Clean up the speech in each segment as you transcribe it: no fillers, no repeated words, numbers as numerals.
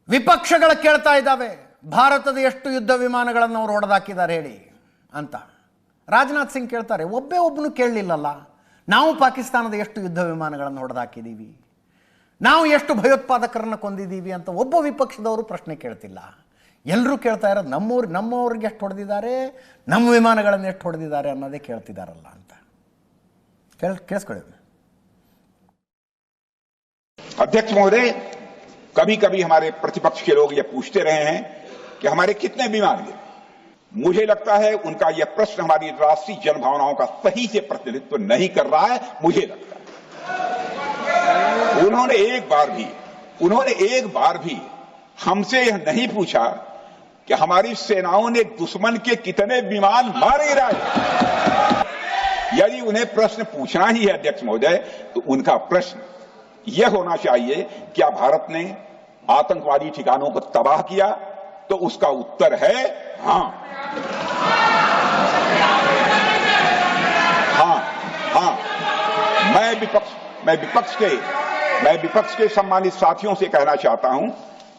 ವಿಪಕ್ಷಗಳ ಕೇಳ್ತಾ ಇದ್ದಾವೆ ಭಾರತದ ಎಷ್ಟು ಯುದ್ಧ ವಿಮಾನಗಳನ್ನು ಅವರು ಹೊಡೆದಾಕಿದ್ದಾರೆ ಹೇಳಿ ಅಂತ. ರಾಜನಾಥ್ ಸಿಂಗ್ ಕೇಳ್ತಾರೆ, ಒಬ್ಬನು ಕೇಳಲಿಲ್ಲಲ್ಲ, ನಾವು ಪಾಕಿಸ್ತಾನದ ಎಷ್ಟು ಯುದ್ಧ ವಿಮಾನಗಳನ್ನು ಹೊಡೆದಾಕಿದ್ದೀವಿ, ನಾವು ಎಷ್ಟು ಭಯೋತ್ಪಾದಕರನ್ನು ಕೊಂದಿದ್ದೀವಿ ಅಂತ ಒಬ್ಬ ವಿಪಕ್ಷದವರು ಪ್ರಶ್ನೆ ಕೇಳ್ತಿಲ್ಲ. ಎಲ್ಲರೂ ಕೇಳ್ತಾ ಇರೋದು ನಮ್ಮವ್ರಿಗೆ ಎಷ್ಟು ಹೊಡೆದಿದ್ದಾರೆ, ನಮ್ಮ ವಿಮಾನಗಳನ್ನು ಎಷ್ಟು ಹೊಡೆದಿದ್ದಾರೆ ಅನ್ನೋದೇ ಕೇಳ್ತಿದ್ದಾರಲ್ಲ ಅಂತ. ಕೇಳಿಸ್ಕೊಳ್ಳಿ. अध्यक्ष महोदय, कभी कभी हमारे प्रतिपक्ष के लोग ये पूछते रहे हैं कि हमारे कितने विमान गिरे। मुझे लगता है उनका यह प्रश्न हमारी राष्ट्रीय जनभावनाओं का सही से प्रतिनिधित्व नहीं कर रहा है। मुझे लगता है उन्होंने एक बार भी हमसे यह नहीं पूछा कि हमारी सेनाओं ने दुश्मन के कितने विमान मार गिराए। यदि उन्हें प्रश्न पूछना ही है अध्यक्ष महोदय, तो उनका प्रश्न यह होना चाहिए, क्या भारत ने आतंकवादी ठिकानों को तबाह किया? तो उसका उत्तर है हां। मैं विपक्ष के सम्मानित साथियों से कहना चाहता हूं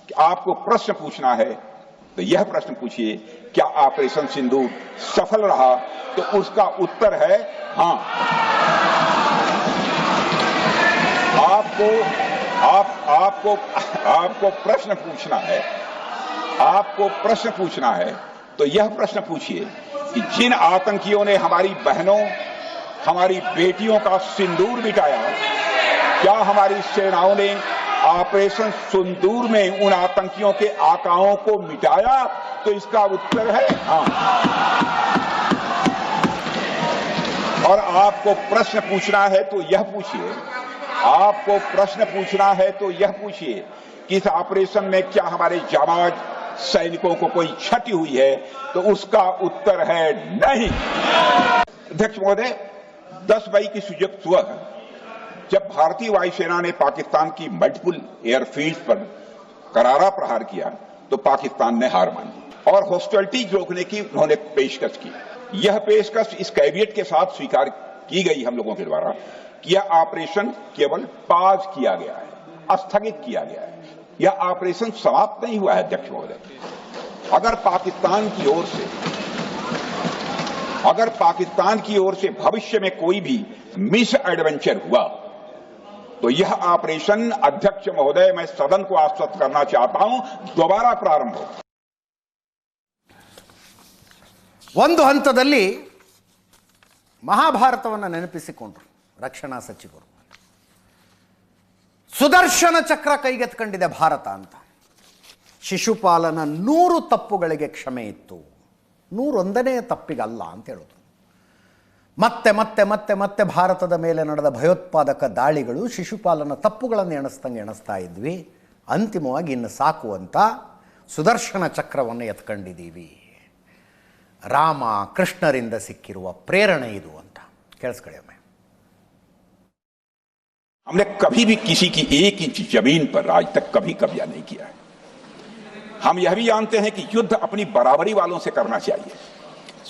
कि आपको प्रश्न पूछना है तो यह प्रश्न पूछिए, क्या ऑपरेशन सिंदूर सफल रहा? तो उसका उत्तर है हां। आपको प्रश्न पूछना है तो यह प्रश्न पूछिए कि जिन आतंकियों ने हमारी बहनों, हमारी बेटियों का सिंदूर मिटाया, क्या हमारी सेनाओं ने ऑपरेशन सिंदूर में उन आतंकियों के आकाओं को मिटाया? तो इसका उत्तर है हां। और आपको प्रश्न पूछना है तो यह पूछिए कि इस ऑपरेशन में क्या हमारे जाबाज सैनिकों को कोई क्षति हुई है? तो उसका उत्तर है नहीं। अध्यक्ष महोदय, 10 मई की सुबह जब भारतीय वायुसेना ने पाकिस्तान की मल्टीपल एयरफील्ड पर करारा प्रहार किया तो पाकिस्तान ने हार मानी और हॉस्टिलिटी रोकने की उन्होंने पेशकश की। यह पेशकश इस कैविएट के साथ स्वीकार की गई हम लोगों के द्वारा कि यह ऑपरेशन केवल पाज किया गया है, स्थगित किया गया है। यह ऑपरेशन समाप्त नहीं हुआ है अध्यक्ष महोदय। अगर पाकिस्तान की ओर से भविष्य में कोई भी मिस एडवेंचर हुआ तो यह ऑपरेशन, अध्यक्ष महोदय, मैं सदन को आश्वस्त करना चाहता हूं, दोबारा प्रारंभ हो। ಒಂದು ಹಂತದಲ್ಲಿ ಮಹಾಭಾರತವನ್ನು ನೆನಪಿಸಿಕೊಂಡ್ರು ರಕ್ಷಣಾ ಸಚಿವರು. ಸುದರ್ಶನ ಚಕ್ರ ಕೈಗೆತ್ಕೊಂಡಿದೆ ಭಾರತ ಅಂತ. ಶಿಶುಪಾಲನ 100 ತಪ್ಪುಗಳಿಗೆ ಕ್ಷಮೆ ಇತ್ತು, 101ನೇ ತಪ್ಪಿಗಲ್ಲ ಅಂತ ಹೇಳೋದು. ಮತ್ತೆ ಮತ್ತೆ ಮತ್ತೆ ಮತ್ತೆ ಭಾರತದ ಮೇಲೆ ನಡೆದ ಭಯೋತ್ಪಾದಕ ದಾಳಿಗಳು ಶಿಶುಪಾಲನ ತಪ್ಪುಗಳನ್ನು ಎಣಿಸ್ತಾ ಇದ್ವಿ. ಅಂತಿಮವಾಗಿ ಇನ್ನು ಸಾಕು ಅಂತ ಸುದರ್ಶನ ಚಕ್ರವನ್ನು ಎತ್ಕೊಂಡಿದ್ದೀವಿ. ರಾಮ ಕೃಷ್ಣರಿಂದ ಸಿಕ್ಕಿರುವ ಪ್ರೇರಣೆ ಇದು ಅಂತ. ಕೇಳಿಸ್ಕೊಳ್ಳಿ ಒಮ್ಮೆ. हमने कभी भी किसी की 1 इंच जमीन पर आज तक कभी कब्जा नहीं किया है। हम यह भी जानते हैं कि युद्ध अपनी बराबरी वालों से करना चाहिए।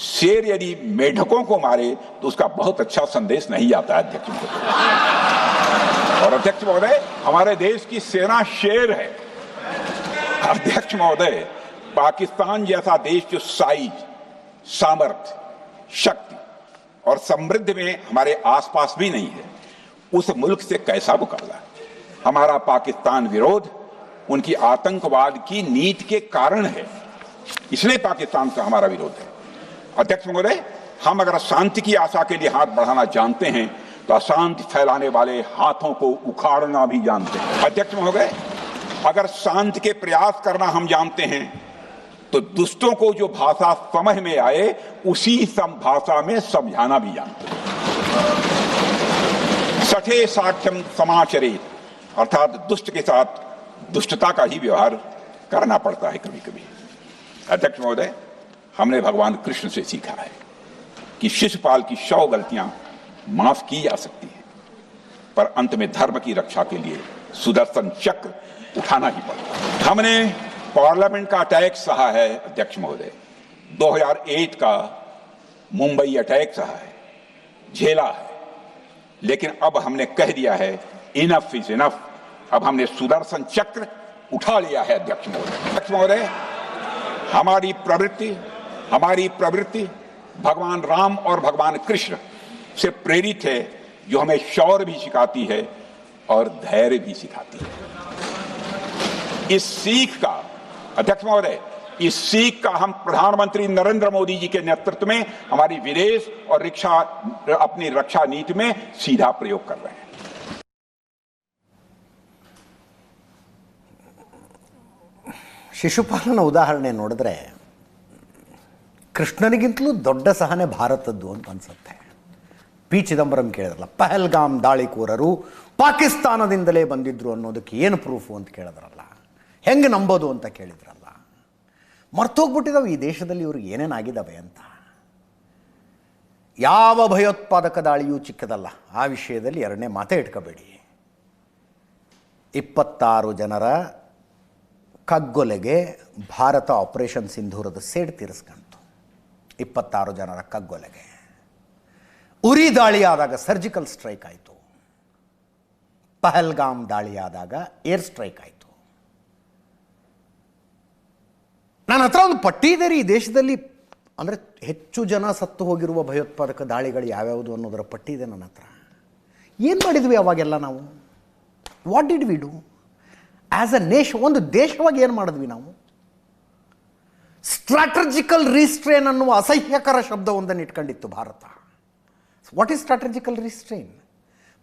शेर यदि मेढकों को मारे तो उसका बहुत अच्छा संदेश नहीं आता है अध्यक्ष महोदय। और अध्यक्ष महोदय, हमारे देश की सेना शेर है। अध्यक्ष महोदय, पाकिस्तान जैसा देश जो साइज, सामर्थ्य, शक्ति और समृद्धि में हमारे आसपास भी नहीं है, उस मुल्क से कैसा मुकाबला? हमारा पाकिस्तान विरोध उनकी आतंकवाद की नीति के कारण है, इसलिए पाकिस्तान से हमारा विरोध है। अध्यक्ष महोदय, हम अगर शांति की आशा के लिए हाथ बढ़ाना जानते हैं तो अशांति फैलाने वाले हाथों को उखाड़ना भी जानते हैं। अध्यक्ष महोदय, अगर शांति के प्रयास करना हम जानते हैं तो दुष्टों को जो भाषा समझ में आए उसी भाषा में समझाना भी जानते हैं। सठे साक्ष्यम समाचरे, अर्थात दुष्ट के साथ दुष्टता का ही व्यवहार करना पड़ता है कभी कभी। अध्यक्ष महोदय, हमने भगवान कृष्ण से सीखा है कि शिशुपाल की 100 गलतियां माफ की जा सकती हैं, पर अंत में धर्म की रक्षा के लिए सुदर्शन चक्र उठाना ही पड़ता है। हमने पार्लियामेंट का अटैक सहा है अध्यक्ष महोदय, 2008 का मुंबई अटैक सहा है, झेला है, लेकिन अब हमने कह दिया है इनफ इज इनफ। अब हमने सुदर्शन चक्र उठा लिया है अध्यक्ष महोदय। अध्यक्ष महोदय, हमारी प्रवृत्ति भगवान राम और भगवान कृष्ण से प्रेरित है, जो हमें शौर्य भी सिखाती है और धैर्य भी सिखाती है। इस सीख का अध्यक्ष महोदय, इस सीख का हम प्रधानमंत्री नरेंद्र मोदी जी के नेतृत्व में हमारी विदेश और अपनी रक्षा नीति में सीधा प्रयोग कर रहे हैं। ಶಿಶುಪಾಲನ ಉದಾಹರಣೆ ನೋಡಿದ್ರೆ ಕೃಷ್ಣನಿಗಿಂತಲೂ ದೊಡ್ಡ ಸಹನೆ ಭಾರತದ್ದು ಅಂತ ಅನ್ಸುತ್ತೆ. ಪಿ ಚಿದಂಬರಂ ಕೇಳಿದ್ರಲ್ಲ, ಪಹಲ್ಗಾಮ್ ದಾಳಿಕೋರರು ಪಾಕಿಸ್ತಾನದಿಂದಲೇ ಬಂದಿದ್ರು ಅನ್ನೋದಕ್ಕೆ ಏನು ಪ್ರೂಫು ಅಂತ ಕೇಳಿದ್ರಲ್ಲ, ಹೆಂಗೆ ನಂಬೋದು ಅಂತ ಕೇಳಿದ್ರಲ್ಲ. ಮರ್ತೋಗ್ಬಿಟ್ಟಿದ್ದಾವೆ ಈ ದೇಶದಲ್ಲಿ ಇವ್ರಿಗೆ ಏನೇನಾಗಿದ್ದಾವೆ ಅಂತ. ಯಾವ ಭಯೋತ್ಪಾದಕ ದಾಳಿಯೂ ಚಿಕ್ಕದಲ್ಲ. ಆ ವಿಷಯದಲ್ಲಿ ಎರಡನೇ ಮಾತೇ ಇಟ್ಕೋಬೇಡಿ. 26 ಜನರ ಕಗ್ಗೊಲೆಗೆ ಭಾರತ ಆಪರೇಷನ್ ಸಿಂಧೂರದ ಸೇಡು ತೀರಿಸ್ಕಂತು. 26 ಜನರ ಕಗ್ಗೊಲೆಗೆ. ಉರಿ ದಾಳಿ ಆದಾಗ ಸರ್ಜಿಕಲ್ ಸ್ಟ್ರೈಕ್ ಆಯಿತು. ಪಹಲ್ಗಾಮ್ ದಾಳಿ ಆದಾಗ ಏರ್ ಸ್ಟ್ರೈಕ್ ಆಯಿತು. ನನ್ನ ಹತ್ರ ಒಂದು ಪಟ್ಟಿ ಇದೆ ರೀ ಈ ದೇಶದಲ್ಲಿ, ಅಂದರೆ ಹೆಚ್ಚು ಜನ ಸತ್ತು ಹೋಗಿರುವ ಭಯೋತ್ಪಾದಕ ದಾಳಿಗಳು ಯಾವ್ಯಾವುದು ಅನ್ನೋದರ ಪಟ್ಟಿ ಇದೆ ನನ್ನ ಹತ್ರ. ಏನು ಮಾಡಿದ್ವಿ ಅವಾಗೆಲ್ಲ ನಾವು? What did we do as a nation? ಒಂದು ದೇಶವಾಗಿ ಏನು ಮಾಡಿದ್ವಿ ನಾವು? ಸ್ಟ್ರಾಟಜಿಕಲ್ ರಿಸ್ಟ್ರೇನ್ ಅನ್ನುವ ಅಸಹ್ಯಕರ ಶಬ್ದವೊಂದನ್ನು ಇಟ್ಕೊಂಡಿತ್ತು Bharat. What is strategical restraint?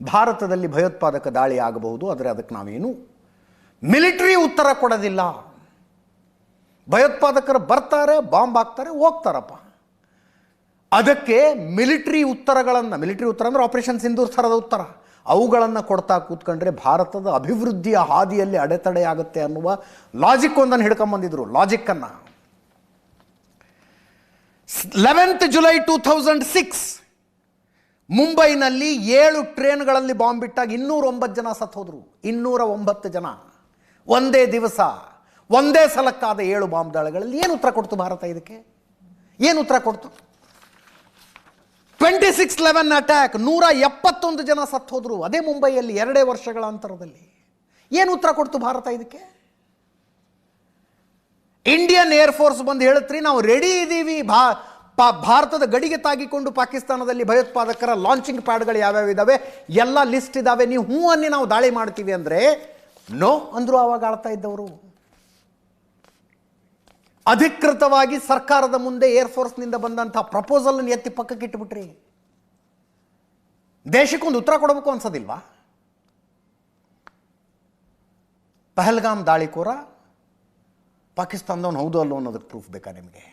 ಭಾರತದಲ್ಲಿ ಭಯೋತ್ಪಾದಕ ದಾಳಿ ಆಗಬಹುದು, ಆದರೆ ಅದಕ್ಕೆ ನಾವೇನು ಮಿಲಿಟರಿ ಉತ್ತರ ಕೊಡೋದಿಲ್ಲ. ಭಯೋತ್ಪಾದಕರು ಬರ್ತಾರೆ, ಬಾಂಬ್ ಹಾಕ್ತಾರೆ, ಹೋಗ್ತಾರಪ್ಪ. ಅದಕ್ಕೆ ಮಿಲಿಟರಿ ಉತ್ತರ ಅಂದರೆ ಆಪರೇಷನ್ ಸಿಂಧೂರ್ ಥರದ ಉತ್ತರ, ಅವುಗಳನ್ನು ಕೊಡ್ತಾ ಕೂತ್ಕೊಂಡ್ರೆ ಭಾರತದ ಅಭಿವೃದ್ಧಿಯ ಹಾದಿಯಲ್ಲಿ ಅಡೆತಡೆ ಆಗುತ್ತೆ ಅನ್ನುವ ಲಾಜಿಕ್ ಒಂದನ್ನು ಹಿಡ್ಕೊಂಬಂದಿದ್ರು. ಲಾಜಿಕ್ಕನ್ನು 11 ಜುಲೈ 2006 ಮುಂಬೈನಲ್ಲಿ 7 ಟ್ರೇನ್ಗಳಲ್ಲಿ ಬಾಂಬ್ ಬಿಟ್ಟಾಗ 209 ಜನ ಸತ್ತು ಹೋದರು. 209 ಜನ ಒಂದೇ ದಿವಸ, ಒಂದೇ ಸಲಕ್ಕಾದ 7 ಬಾಂಬ್ ದಾಳಿಗಳಲ್ಲಿ. ಏನು ಉತ್ತರ ಕೊಡ್ತು ಭಾರತ ಇದಕ್ಕೆ? ಏನು ಉತ್ತರ ಕೊಡ್ತು? 26/11 ಅಟ್ಯಾಕ್, 171 ಜನ ಸತ್ತು ಹೋದರು ಅದೇ ಮುಂಬೈಯಲ್ಲಿ 2 ವರ್ಷಗಳ ಅಂತರದಲ್ಲಿ. ಏನು ಉತ್ತರ ಕೊಡ್ತು ಭಾರತ ಇದಕ್ಕೆ? ಇಂಡಿಯನ್ ಏರ್ಫೋರ್ಸ್ ಬಂದು ಹೇಳುತ್ರಿ, ನಾವು ರೆಡಿ ಇದ್ದೀವಿ, ಭಾರತದ ಗಡಿಗೆ ತಾಗಿಕೊಂಡು ಪಾಕಿಸ್ತಾನದಲ್ಲಿ ಭಯೋತ್ಪಾದಕರ ಲಾಂಚಿಂಗ್ ಪ್ಯಾಡ್ಗಳು ಯಾವ್ಯಾವ ಇದ್ದಾವೆ ಎಲ್ಲ ಲಿಸ್ಟ್ ಇದ್ದಾವೆ, ನೀವು ಹ್ಞೂ ಅನ್ನಿ ನಾವು ದಾಳಿ ಮಾಡ್ತೀವಿ ಅಂದರೆ ನೋ ಅಂದರು ಆವಾಗ ಆಳ್ತಾ ಇದ್ದವರು. ಅಧಿಕೃತವಾಗಿ ಸರ್ಕಾರದ ಮುಂದೆ ಏರ್ಫೋರ್ಸ್ನಿಂದ ಬಂದಂಥ ಪ್ರಪೋಸಲ್ ಎತ್ತಿ ಪಕ್ಕಕ್ಕೆ ಇಟ್ಟುಬಿಟ್ರಿ. ದೇಶಕ್ಕೊಂದು ಉತ್ತರ ಕೊಡಬೇಕು ಅನ್ಸೋದಿಲ್ವಾ? ಪಹಲ್ಗಾಮ್ ದಾಳಿಕೋರ ಪಾಕಿಸ್ತಾನದವನು ಹೌದು ಅಲ್ಲೋ ಅನ್ನೋದಕ್ಕೆ ಪ್ರೂಫ್ ಬೇಕಾ ನಿಮಗೆ?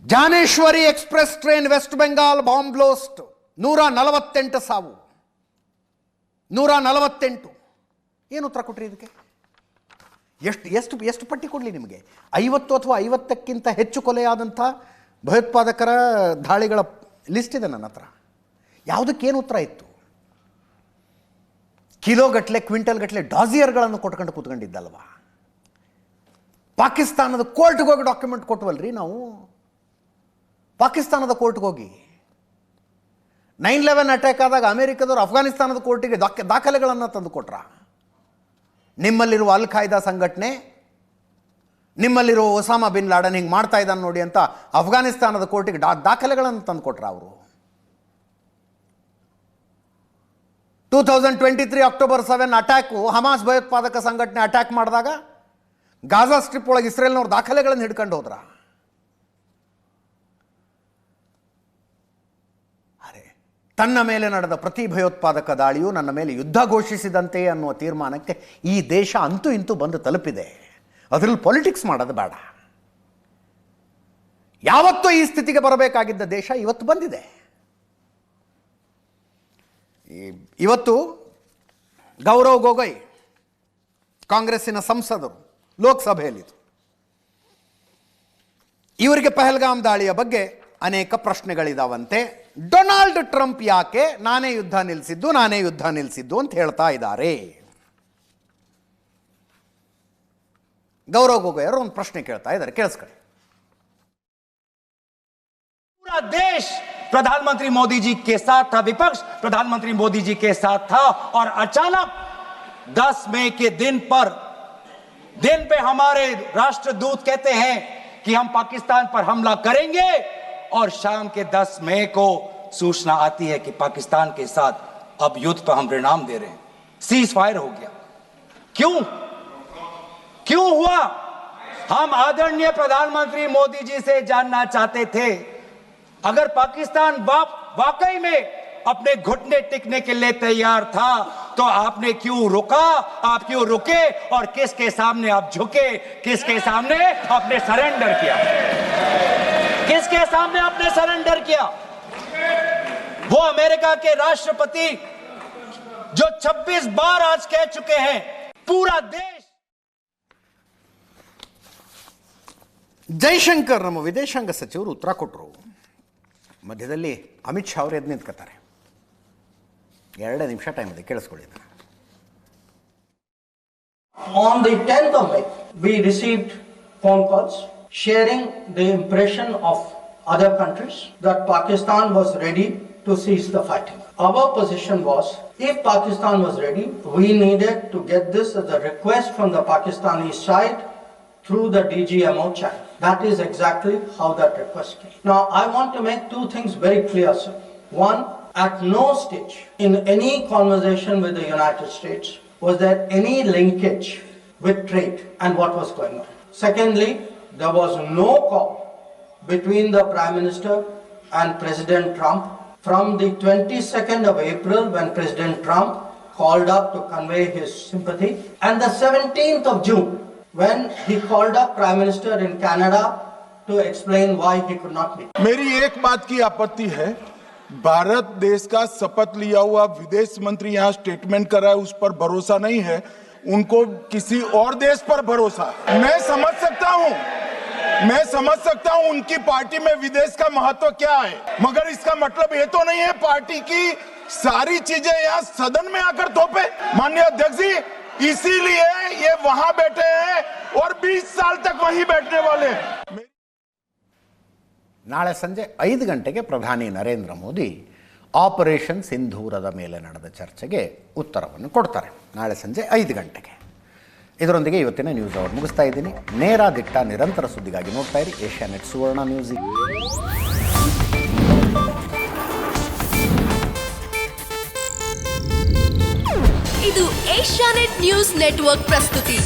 Jnaneswari express train west Bengal bomb blast, 148 ಸಾವು. 148. ಏನು ಉತ್ತರ ಕೊಟ್ರಿ ಇದಕ್ಕೆ? ಎಷ್ಟು ಪಟ್ಟಿ ಕೊಡಲಿ ನಿಮಗೆ? 50 ಅಥವಾ 50ಕ್ಕಿಂತ ಹೆಚ್ಚು ಕೊಲೆಯಾದಂಥ ಭಯೋತ್ಪಾದಕರ ದಾಳಿಗಳ ಲಿಸ್ಟ್ ಇದೆ ನನ್ನ ಹತ್ರ. ಯಾವುದಕ್ಕೇನು ಉತ್ತರ ಇತ್ತು? ಕಿಲೋಗಟ್ಟಲೆ, ಕ್ವಿಂಟಲ್ಗಟ್ಟಲೆ ಡಾಸಿಯರ್ಗಳನ್ನು ಕೊಟ್ಕೊಂಡು ಕೂತ್ಕೊಂಡಿದ್ದಲ್ವ? ಪಾಕಿಸ್ತಾನದ ಕೋರ್ಟ್ಗೆ ಹೋಗಿ ಡಾಕ್ಯುಮೆಂಟ್ ಕೊಟ್ಟವಲ್ರಿ ನಾವು. ಪಾಕಿಸ್ತಾನದ ಕೋರ್ಟ್ಗೆ ಹೋಗಿ 9/11 ಅಟ್ಯಾಕ್ ಆದಾಗ ಅಮೆರಿಕದವರು ಅಫ್ಘಾನಿಸ್ತಾನದ ಕೋರ್ಟಿಗೆ ದಾಖಲೆಗಳನ್ನು ತಂದು ಕೊಟ್ರ. ನಿಮ್ಮಲ್ಲಿರುವ ಅಲ್ ಖಾಯ್ದಾ ಸಂಘಟನೆ, ನಿಮ್ಮಲ್ಲಿರುವ ಒಸಾಮಾ ಬಿನ್ ಲಾಡನ್ ಹಿಂಗೆ ಮಾಡ್ತಾ ಇದ್ದಾನೆ ನೋಡಿ ಅಂತ ಅಫ್ಘಾನಿಸ್ತಾನದ ಕೋರ್ಟಿಗೆ ದಾಖಲೆಗಳನ್ನು ತಂದು ಕೊಟ್ರ ಅವರು. 2023 ಅಕ್ಟೋಬರ್ 7 ಅಟ್ಯಾಕು, ಹಮಾಸ್ ಭಯೋತ್ಪಾದಕ ಸಂಘಟನೆ ಅಟ್ಯಾಕ್ ಮಾಡಿದಾಗ ಗಾಜಾ ಸ್ಟ್ರಿಪ್ ಒಳಗೆ ಇಸ್ರೇಲ್ನವ್ರು ದಾಖಲೆಗಳನ್ನು ಹಿಡ್ಕೊಂಡು ಹೋದ್ರ. ಅರೆ, ತನ್ನ ಮೇಲೆ ನಡೆದ ಪ್ರತಿ ಭಯೋತ್ಪಾದಕ ದಾಳಿಯು ನನ್ನ ಮೇಲೆ ಯುದ್ಧ ಘೋಷಿಸಿದಂತೆ ಅನ್ನುವ ತೀರ್ಮಾನಕ್ಕೆ ಈ ದೇಶ ಅಂತೂ ಇಂತೂ ಬಂದು ತಲುಪಿದೆ. ಅದರಲ್ಲಿ ಪೊಲಿಟಿಕ್ಸ್ ಮಾಡೋದು ಬೇಡ. ಯಾವತ್ತೂ ಈ ಸ್ಥಿತಿಗೆ ಬರಬೇಕಾಗಿದ್ದ ದೇಶ ಇವತ್ತು ಬಂದಿದೆ. ಇವತ್ತು ಗೌರವ್ ಗೊಗೊಯ್ ಕಾಂಗ್ರೆಸ್ಸಿನ ಸಂಸದರು ಲೋಕಸಭೆಯಲ್ಲಿದ್ದು, ಇವರಿಗೆ ಪಹಲ್ಗಾಮ್ ದಾಳಿಯ ಬಗ್ಗೆ ಅನೇಕ ಪ್ರಶ್ನೆಗಳಿದಾವಂತೆ. ಡೊನಾಲ್ಡ್ ಟ್ರಂಪ್ ಯಾಕೆ ನಾನೇ ಯುದ್ಧ ನಿಲ್ಲಿಸಿದ್ದು ಅಂತ ಹೇಳ್ತಾ ಇದ್ದಾರೆ. ಗೌರವ್ ಗೊಗೊಯ್ ಅವರು ಒಂದು ಪ್ರಶ್ನೆ ಕೇಳ್ತಾ ಇದ್ದಾರೆ, ಕೇಳಿಸ್ಕೊಳ್ಳಿ. पूरा देश प्रधानमंत्री मोदी जी के साथ था, विपक्ष प्रधानमंत्री मोदी जी के साथ था, और अचानक 10 मई के दिन पे हमारे राष्ट्रदूत कहते हैं कि हम पाकिस्तान पर हमला करेंगे, और शाम के 10 मई को सूचना आती है कि पाकिस्तान के साथ अब युद्ध पर हम परिणाम दे रहे हैं, सीज फायर हो गया। क्यों हुआ? हम आदरणीय प्रधानमंत्री मोदी जी से जानना चाहते थे, अगर पाकिस्तान वाकई में अपने घुटने टिकने के लिए तैयार था तो आपने क्यों रुका? आप क्यों रुके और किसके सामने आप झुके? किसके सामने आपने सरेंडर किया? किसके सामने आपने सरेंडर किया? वो अमेरिका के राष्ट्रपति जो 26 बार आज कह चुके हैं, पूरा देश। ಜೈಶಂಕರ್ ನಮ್ಮ ವಿದೇಶಾಂಗ ಸಚಿವರು ಉತ್ತರ ಕೊಟ್ಟರು. ಮಧ್ಯದಲ್ಲಿ ಅಮಿತ್ ಶಾ ಅವರು ಎದ್ದು ನಿಂತ್ಕೋತಾರೆ. 2 ನಿಮಿಷ ಟೈಮ್ ಇದೆ, ಕೇಳಿಸ್ಕೊಳ್ಳಿ. On the 10th of May, we received phone calls sharing the impression of other countries that Pakistan was ready to cease the fighting. Our position was, if Pakistan was ready, we needed to get this as a request from the Pakistani side through the DGMO channel. That is exactly how that request came. Now, I want to make 2 things very clear, sir. One, at no stage in any conversation with the United States was there any linkage with trade and what was going on. Secondly, there was no call between the Prime Minister and President Trump from the 22nd of April, when President Trump called up to convey his sympathy, and the 17th of June, when he called up Prime Minister in Canada to explain why he could not meet. मेरी एक बात की आपत्ति है, भारत देश का शपथ लिया हुआ विदेश मंत्री यहाँ स्टेटमेंट कर रहा है, उस पर भरोसा नहीं है, उनको किसी और देश पर भरोसा है। मैं समझ सकता हूँ उनकी पार्टी में विदेश का महत्व क्या है, मगर इसका मतलब ये तो नहीं है पार्टी की सारी चीजें यहाँ सदन में आकर थोपे। माननीय अध्यक्ष जी, इसीलिए ये वहां बैठे हैं और 20 साल तक वहीं बैठने वाले हैं। ನಾಳೆ ಸಂಜೆ 5 ಗಂಟೆಗೆ ಪ್ರಧಾನಿ ನರೇಂದ್ರ ಮೋದಿ ಆಪರೇಷನ್ ಸಿಂಧೂರದ ಮೇಲೆ ನಡೆದ ಚರ್ಚೆಗೆ ಉತ್ತರವನ್ನು ಕೊಡ್ತಾರೆ. ನಾಳೆ ಸಂಜೆ 5 ಗಂಟೆಗೆ. ಇದರೊಂದಿಗೆ ಇವತ್ತಿನ ನ್ಯೂಸ್ ಅವರ್ ಮುಗಿಸ್ತಾ ಇದ್ದೀನಿ. ನೇರ ದಿಟ್ಟ ನಿರಂತರ ಸುದ್ದಿಗಾಗಿ ನೋಡ್ತಾ ಇರಿ ಏಷ್ಯಾನೆಟ್ ಸುವರ್ಣ ನ್ಯೂಸ್. ಇದು ಏಷ್ಯಾನೆಟ್ ನ್ಯೂಸ್ ನೆಟ್ವರ್ಕ್ ಪ್ರಸ್ತುತಿ.